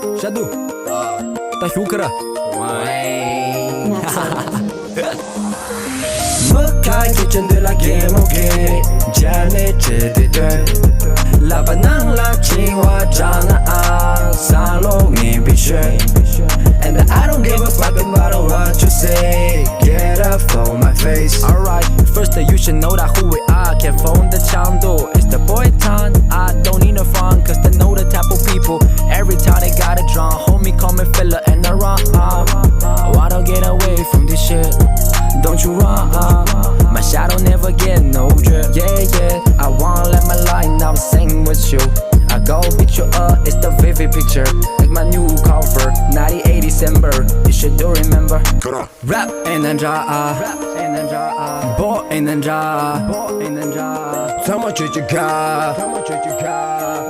Shadow ta hukara Măcai kitchen de la game okay Jane ce de doi La banang la chiwa jana a Salo ngi bishay And I don't give a fuck about what you say Get up from my face Alright, first you should know that who we are Can't phone the chando It's the boy Tan I don't need no fun Cause they know the type of people Every time they got a drum Homie call me filler and I run Why don't get away from this shit Don't you run My shadow never get no drip Yeah, I wanna let my light now sing with you I go hit you up, it's the vivid picture Like my new cover, 98 December You should do remember Rap in and draw Bo in and draw Tama chuchuka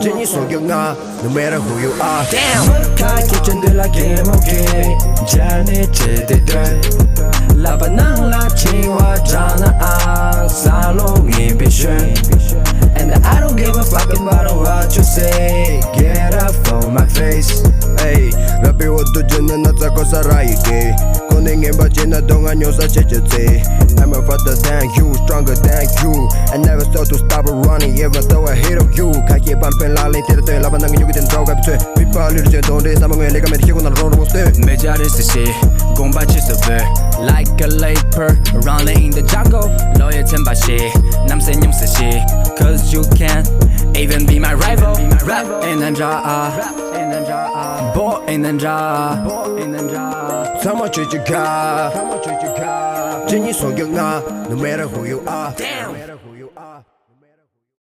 Jenny sogyonga No matter who you are Damn Măcai kitchen de la game okay Jane ce de doi La banang la chiwa jana a Salo ngi bishay And I don't give a fuck about what you say Get up from my face Hey, rapi wadu jana na tsako saraike Kone ngemba jina donga nyosa chechetse I'm a father than you, stronger than you I never start to stop running even though I hate of you Kaki palpen la len tira te lava nang nyugi den droga bitwe Vi palir je donde sama ngue lega med higo na ron roste Meja resi shi, gomba chisove Like a leper, running in the jungle Loya tenba shi, namse nyumse shi Cause you can't even be my rival Rap in and draw Bo in and draw Tama chuchuka Jenny sogyonga No matter who you are Damn